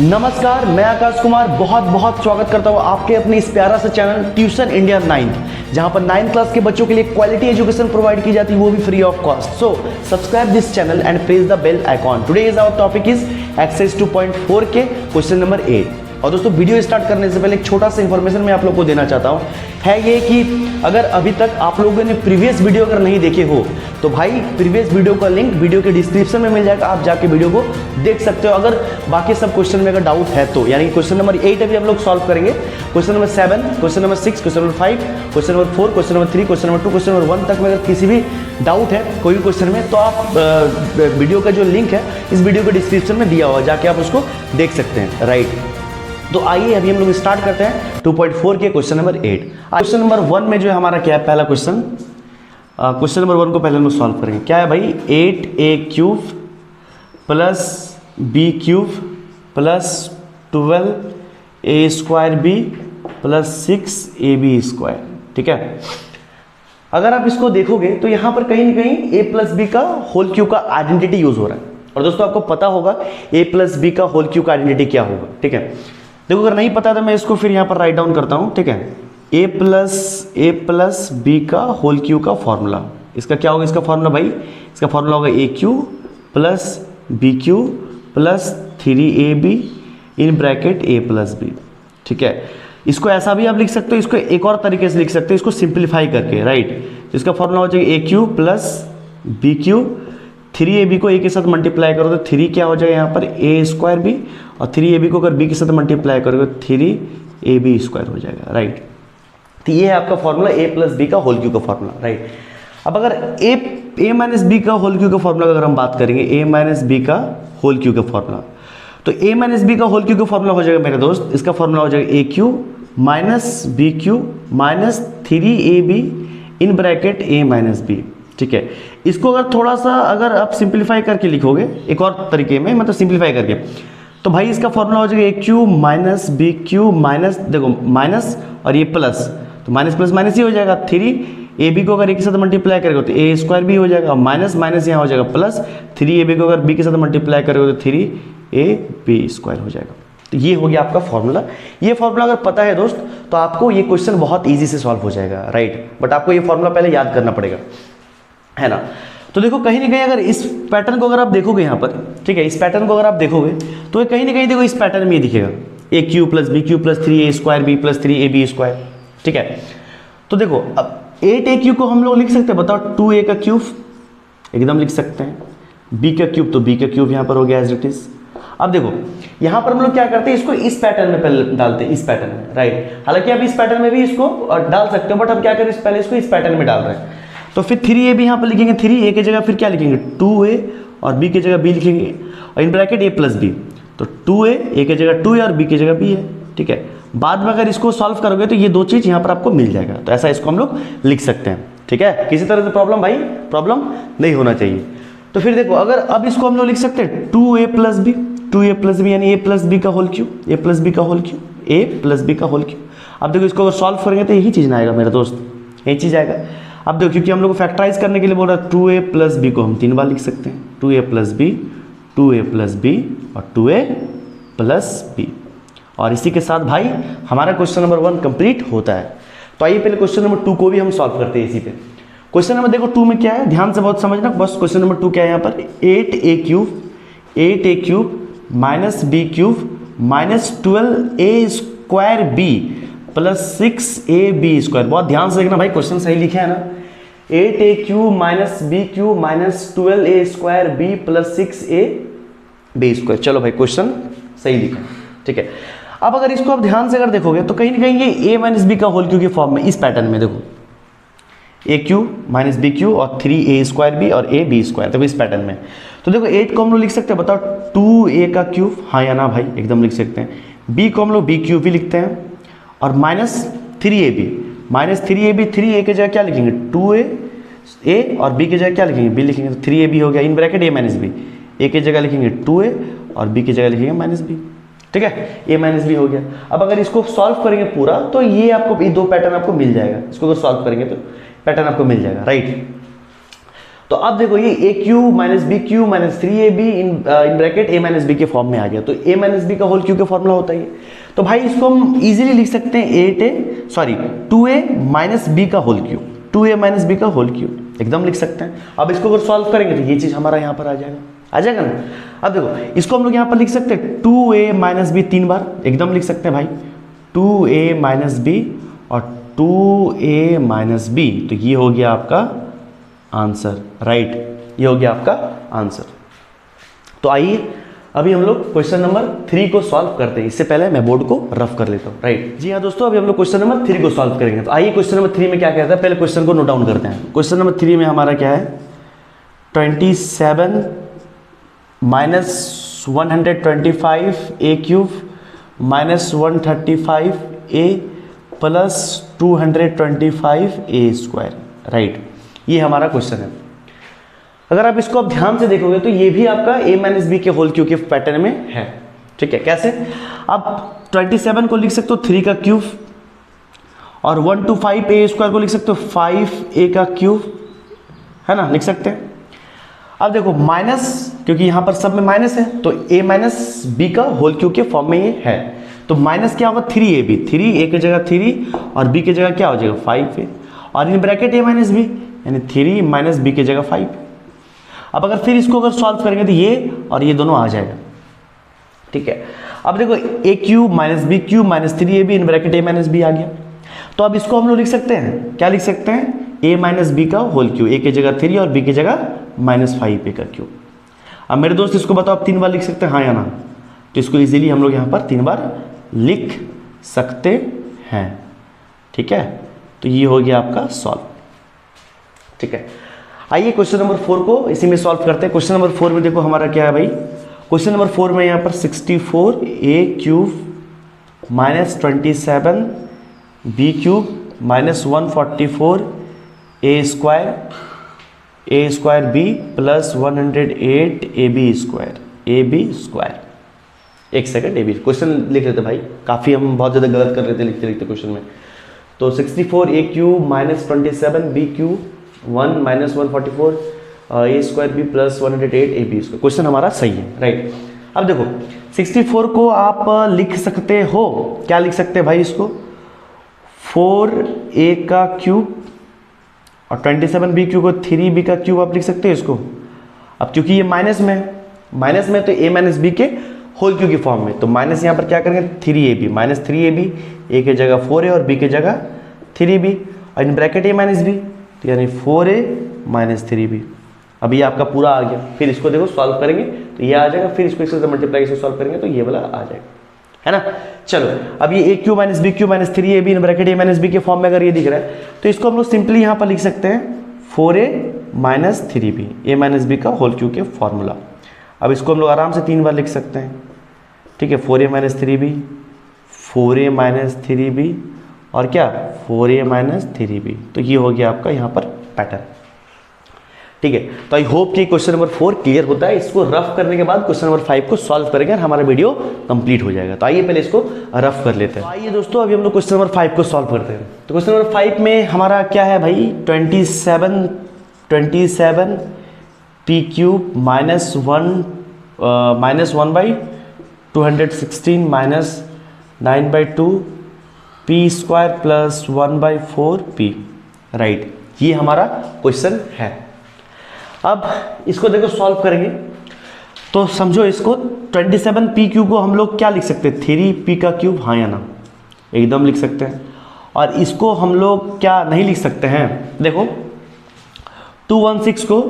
नमस्कार, मैं आकाश कुमार बहुत बहुत स्वागत करता हूँ आपके अपने इस प्यारा सा चैनल ट्यूशन इंडिया 9th, जहाँ पर 9th क्लास के बच्चों के लिए क्वालिटी एजुकेशन प्रोवाइड की जाती है, वो भी free of cost. So subscribe this channel and press the bell icon. Today is our topic is exercise 2.4 के क्वेश्चन नंबर 8। और दोस्तों, वीडियो स्टार्ट करने से पहले एक छोटा सा इन्फॉर्मेशन मैं आप लोग को देना चाहता हूँ, है ये कि अगर अभी तक आप लोगों ने प्रीवियस वीडियो अगर नहीं देखे हो तो भाई प्रीवियस वीडियो का लिंक वीडियो के डिस्क्रिप्शन में मिल जाएगा, आप जाके वीडियो को देख सकते हो। अगर बाकी सब क्वेश्चन में अगर डाउट है तो, यानी क्वेश्चन नंबर 8 अभी हम लोग सॉल्व करेंगे, question number 7, question number 6, question number 5, question number 4, question number 3, question number 2, question number 1 तक में अगर किसी भी डाउट है कोई भी क्वेश्चन में, तो आप वीडियो का जो लिंक है इस वीडियो के डिस्क्रिप्शन में दिया हुआ, जाके आप उसको देख सकते हैं, राइट। तो आइए अभी हम लोग स्टार्ट करते हैं 2.4 के क्वेश्चन नंबर 8। क्वेश्चन नंबर 1 में जो है हमारा क्या है, पहला क्वेश्चन, क्वेश्चन नंबर 1 को पहले हम लोग सॉल्व करेंगे। क्या है भाई, 8a³ plus b³ plus 12a² plus 6ab²। ठीक है, अगर आप इसको देखोगे तो यहाँ पर कहीं ना कहीं a प्लस बी का होल क्यूब का आइडेंटिटी यूज हो रहा है। और दोस्तों आपको पता होगा a प्लस बी का होल क्यूब का आइडेंटिटी क्या होगा। ठीक है, देखो अगर नहीं पता तो मैं इसको फिर यहाँ पर राइट डाउन करता हूँ। ठीक है, a प्लस बी का होल क्यूब का फॉर्मूला, इसका क्या होगा, इसका फॉर्मूला भाई, इसका फॉर्मूला होगा a³ plus b³ plus 3ab in bracket a plus B. ठीक है, इसको ऐसा भी आप लिख सकते हो, इसको एक और तरीके से लिख सकते हो, इसको सिंप्लीफाई करके, राइट। इसका फॉर्मूला हो जाएगा a³ प्लस b³ 3ab को a के साथ मल्टीप्लाई करो तो 3 क्या हो जाएगा यहाँ पर a²b, और 3ab को अगर b के साथ मल्टीप्लाई करोगे तो 3ab² हो जाएगा, राइट। तो ये है आपका फॉर्मूला a प्लस बी का होल क्यूब का फॉर्मूला, राइट। अब अगर a माइनस बी का होल क्यूब का फॉर्मूला अगर हम बात करेंगे, a माइनस बी का होल क्यूब का फॉर्मूला, तो a माइनस बी का होल क्यूब का फॉर्मूला हो जाएगा मेरे दोस्त, इसका फॉर्मूला हो जाएगा a³ minus b³ minus 3ab in bracket a minus B. ठीक है, इसको अगर थोड़ा सा अगर आप सिंप्लीफाई करके लिखोगे एक और तरीके में, मतलब सिंप्लीफाई करके, तो भाई इसका फॉर्मूला हो जाएगा a³ माइनस b³ माइनस, देखो माइनस और ये प्लस, तो माइनस प्लस माइनस ही हो जाएगा, 3ab को अगर a के साथ मल्टीप्लाई करेगा तो a² हो जाएगा, माइनस माइनस यहाँ हो जाएगा प्लस, 3ab को अगर b के साथ मल्टीप्लाई करोगे तो 3ab² हो जाएगा। तो ये हो गया आपका फॉर्मूला। ये फॉर्मूला अगर पता है दोस्त तो आपको ये क्वेश्चन बहुत ईजी से सॉल्व हो जाएगा, राइट। बट आपको ये फॉर्मूला पहले याद करना पड़ेगा, है ना। तो देखो कहीं ना कहीं अगर इस पैटर्न को अगर आप देखोगे यहाँ पर, ठीक है, इस पैटर्न को अगर आप देखोगे तो कहीं ना कहीं देखो इस पैटर्न में ये दिखेगा a³ plus b³ plus 3a² plus 3ab²। ठीक है, तो देखो अब 8a³ को हम लोग लिख सकते हैं, बताओ 2a का क्यूब एकदम लिख सकते हैं, b का क्यूब तो b का क्यूब यहाँ पर हो गया एज इट इज। अब देखो यहाँ पर हम लोग क्या करते हैं, इसको इस पैटर्न में पहले डालते हैं, इस पैटर्न में, राइट। हालांकि आप इस पैटर्न में भी इसको डाल सकते हो, बट हम क्या करें, पहले इसको इस पैटर्न में डाल रहे हैं। तो फिर 3ab यहाँ पर लिखेंगे, 3a की जगह फिर क्या लिखेंगे 2a और b की जगह b लिखेंगे, और in bracket a plus B, तो 2a की जगह 2a और b की जगह b है। ठीक है, बाद में अगर इसको सॉल्व करोगे तो ये दो चीज़ यहाँ पर आपको मिल जाएगा, तो ऐसा इसको हम लोग लिख सकते हैं। ठीक है, किसी तरह से प्रॉब्लम नहीं होना चाहिए। तो फिर देखो अगर अब इसको हम लोग लिख सकते हैं 2a प्लस बी यानी a प्लस बी का whole cube, a plus B का होल क्यूब। अब देखो इसको अगर सॉल्व करेंगे तो यही चीज़ ना आएगा मेरे दोस्त, यही चीज़ आएगा। अब देखो क्योंकि हम लोग को फैक्टराइज करने के लिए बोल रहा है, 2a प्लस बी को हम 3 बार लिख सकते हैं, 2a प्लस बी और 2a प्लस बी। और इसी के साथ भाई हमारा क्वेश्चन नंबर 1 कंप्लीट होता है। तो आइए पहले क्वेश्चन नंबर 2 को भी हम सॉल्व करते हैं इसी पे। क्वेश्चन नंबर देखो 2 में क्या है, ध्यान से बहुत समझना बस। क्वेश्चन नंबर 2 क्या है यहाँ पर, 8a³ minus b³ minus 12a² plus 6ab²। बहुत ध्यान से देखना भाई, क्वेश्चन सही लिखे है ना, 8a³ minus b³ minus 12a² plus 6ab²। चलो भाई क्वेश्चन सही लिखा, ठीक है। अब अगर इसको आप ध्यान से अगर देखोगे तो कहीं ना कहीं ये a माइनस बी का होल क्यूब के फॉर्म में, इस पैटर्न में देखो a³ माइनस b³ और 3a² और ab², देखो इस पैटर्न में। तो देखो 8 को हम लोग लिख सकते हैं, बताओ 2a का क्यूब, हाँ या ना भाई, एकदम लिख सकते हैं। b को हम लोग b³ भी लिखते हैं, और माइनस 3ab 3a की जगह क्या लिखेंगे 2a और b की जगह क्या लिखेंगे b लिखेंगे, तो 3ab हो गया in bracket a minus B, a की जगह लिखेंगे 2a और b की जगह लिखेंगे माइनस b। ठीक है, a माइनस बी हो गया। अब अगर इसको सॉल्व करेंगे पूरा तो ये आपको ये दो पैटर्न आपको मिल जाएगा, इसको अगर सॉल्व करेंगे तो पैटर्न आपको मिल जाएगा, राइट। तो अब देखो ये a cube minus B cube minus 3ab in bracket a minus B के फॉर्म में आ गया। तो a माइनस बी का होल क्यू का फॉर्मूला होता है। तो भाई इसको हम इजीली लिख सकते हैं 2a माइनस बी का whole cube, 2a minus B का होल क्यू एकदम लिख सकते हैं। अब इसको अगर सॉल्व करेंगे तो ये चीज हमारा यहाँ पर आ जाएगा ना। अब देखो इसको हम लोग यहाँ पर लिख सकते हैं 2a माइनस बी 3 बार एकदम लिख सकते हैं भाई, 2a माइनस बी और 2a माइनस बी। तो ये हो गया आपका आंसर, राइट, ये हो गया आपका आंसर। तो आइए अभी हम लोग क्वेश्चन नंबर 3 को सॉल्व करते हैं। इससे पहले मैं बोर्ड को रफ कर लेता हूँ, राइट। जी हाँ दोस्तों, अभी हम लोग क्वेश्चन नंबर 3 को सॉल्व करेंगे। तो आइए क्वेश्चन नंबर 3 में क्या कहता है, पहले क्वेश्चन को नोट डाउन करते हैं। क्वेश्चन नंबर 3 में हमारा क्या है, 27 माइनस 125 ए क्यूब माइनस 135 ए प्लस 225 ए स्क्वायर, राइट। ये हमारा क्वेश्चन है। अगर आप इसको अब ध्यान से देखोगे तो ये भी आपका a माइनस बी के होल क्यूब के पैटर्न में है, ठीक है। कैसे, आप 27 को लिख सकते हो 3 का क्यूब और 125 ए स्क्वायर को लिख सकते हो 5a का क्यूब, है ना, लिख सकते हैं। अब देखो माइनस, क्योंकि यहां पर सब में माइनस है तो a माइनस बी का होल क्यूब के फॉर्म में ये है। तो माइनस क्या होगा 3ab, 3a की जगह 3 और b की जगह क्या हो जाएगा 5a और in bracket a minus B यानी 3 माइनस बी की जगह 5। अब अगर फिर इसको अगर सॉल्व करेंगे तो ये और ये दोनों आ जाएगा, ठीक है। अब देखो a cube minus b cube minus 3ab in bracket a minus b आ गया। तो अब इसको हम लोग लिख सकते हैं, क्या लिख सकते हैं, a माइनस बी का होल क्यूब, a की जगह 3 और b की जगह माइनस 5a का क्यूब। अब मेरे दोस्त इसको बताओ आप 3 बार लिख सकते हैं, हाँ या ना। तो इसको इजीली हम लोग यहाँ पर 3 बार लिख सकते हैं, ठीक है। तो ये हो गया आपका सॉल्व, ठीक है। आइए क्वेश्चन नंबर 4 को इसी में सॉल्व करते हैं। क्वेश्चन नंबर 4 में देखो हमारा क्या है भाई, क्वेश्चन नंबर 4 में यहाँ पर 64a cube minus 27 B cube minus 144 A square B plus 108 A B square. एक सेकंड, ए बी क्वेश्चन लिख लेते भाई, काफ़ी हम बहुत ज़्यादा गलत कर रहे थे लिखते लिखते क्वेश्चन में। तो 64a cube minus 27 B cube 1 minus 144 A square B plus 108 A B square. Question हमारा सही है, राइट। अब देखो 64 को आप लिख सकते हो, क्या लिख सकते हैं भाई, इसको 4a का क्यूब और 27b क्यूब को 3b का क्यूब आप लिख सकते हैं इसको। अब क्योंकि ये माइनस में तो a माइनस बी के होल क्यूब की फॉर्म में, तो माइनस यहाँ पर क्या करेंगे 3ab माइनस 3ab, a की जगह 4a और b की जगह 3b और in bracket a minus B, तो यानी 4a माइनस 3b। अब ये आपका पूरा आ गया। फिर इसको देखो सॉल्व करेंगे तो ये आ जाएगा, फिर इसको इससे मल्टीप्लाई से सॉल्व करेंगे तो ये वाला आ जाएगा, है ना। चलो अब ये a cube minus B cube minus 3ab in bracket a minus B के फॉर्म में अगर ये दिख रहा है तो इसको हम लोग सिंपली यहाँ पर लिख सकते हैं 4a minus 3b, a minus B का होल क्यू के फॉर्मूला। अब इसको हम लोग आराम से 3 बार लिख सकते हैं, ठीक है। 4a minus 3b, 4a minus 3b और क्या 4a माइनस 3b। तो ये हो गया आपका यहाँ पर पैटर्न, ठीक है। तो आई होप कि क्वेश्चन नंबर 4 क्लियर होता है। इसको रफ करने के बाद क्वेश्चन नंबर 5 को सॉल्व करेंगे और हमारा वीडियो कंप्लीट हो जाएगा। तो आइए पहले इसको रफ कर लेते हैं। तो आइए दोस्तों अभी हम लोग क्वेश्चन नंबर 5 को सॉल्व करते हैं। तो क्वेश्चन नंबर 5 में हमारा क्या है भाई, 27 P cube minus 1/216 minus 9/2 P square plus 1/4 P, right. ये हमारा क्वेश्चन है। अब इसको देखो सॉल्व करेंगे तो समझो इसको 27 पी क्यूब को हम लोग क्या लिख सकते हैं 3p का क्यूब, हाँ या ना, एकदम लिख सकते हैं। और इसको हम लोग क्या नहीं लिख सकते हैं, देखो 216 को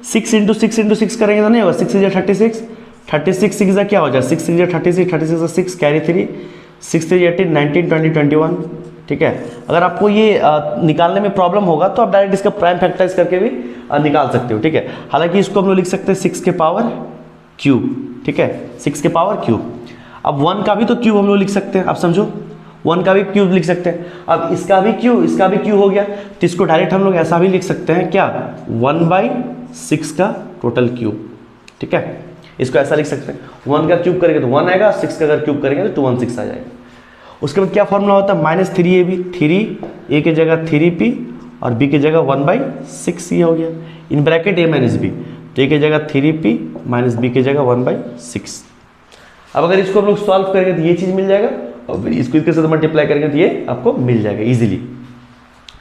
6 इंटू 6 करेंगे तो नहीं होगा, 6 × 36 36 6 क्या हो जाए 6 × 36 36 6 कैरी 3 6 3 18 19 20 21, ठीक है। अगर आपको ये निकालने में प्रॉब्लम होगा तो आप डायरेक्ट इसका प्राइम फैक्टराइज करके भी निकाल सकते हो, ठीक है। हालांकि इसको हम लोग लिख सकते हैं 6 के पावर क्यूब, ठीक है, 6 के पावर क्यूब। अब 1 का भी तो क्यूब हम लोग लिख सकते हैं, अब समझो 1 का भी क्यूब लिख सकते हैं। अब इसका भी क्यूब हो गया तो इसको डायरेक्ट हम लोग ऐसा भी लिख सकते हैं क्या 1/6 का टोटल क्यूब, ठीक है। इसको ऐसा लिख सकते हैं 1 का क्यूब करेंगे तो 1 आएगा, 6 का अगर क्यूब करेंगे तो 216 आ जाएगा। उसके बाद क्या फॉर्मूला होता है -3ab, 3 a की जगह 3p और b की जगह 1/6 ये हो गया in bracket a minus B, तो a की जगह 3p माइनस b की जगह 1/6। अब अगर इसको हम लोग सॉल्व करेंगे तो ये चीज़ मिल जाएगा और फिर इसको इसके साथ मल्टीप्लाई करेंगे तो ये आपको मिल जाएगा इजीली।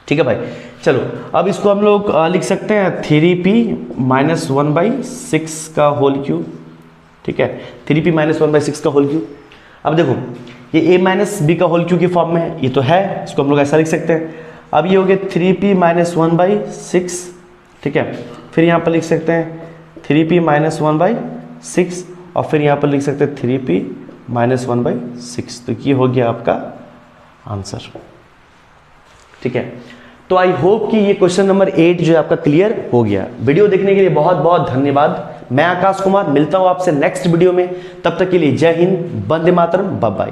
ठीक है भाई, चलो अब इसको हम लोग लिख सकते हैं 3p माइनस 1/6 का होल क्यूब। ठीक है, 3p माइनस 1/6 का होल क्यूब। अब देखो ये a माइनस बी का होल क्यूब की फॉर्म में है, ये तो है, इसको हम लोग ऐसा लिख सकते हैं। अब ये हो गया 3p माइनस 1/6। ठीक है, फिर यहाँ पर लिख सकते हैं 3p माइनस 1/6 और फिर यहाँ पर लिख सकते हैं 3p माइनस 1/6। तो ये हो गया आपका आंसर। ठीक है, तो आई होप कि ये क्वेश्चन नंबर 8 जो है आपका क्लियर हो गया। वीडियो देखने के लिए बहुत बहुत धन्यवाद। मैं आकाश कुमार मिलता हूं आपसे नेक्स्ट वीडियो में, तब तक के लिए जय हिंद, वंदे मातरम, बाय बाय।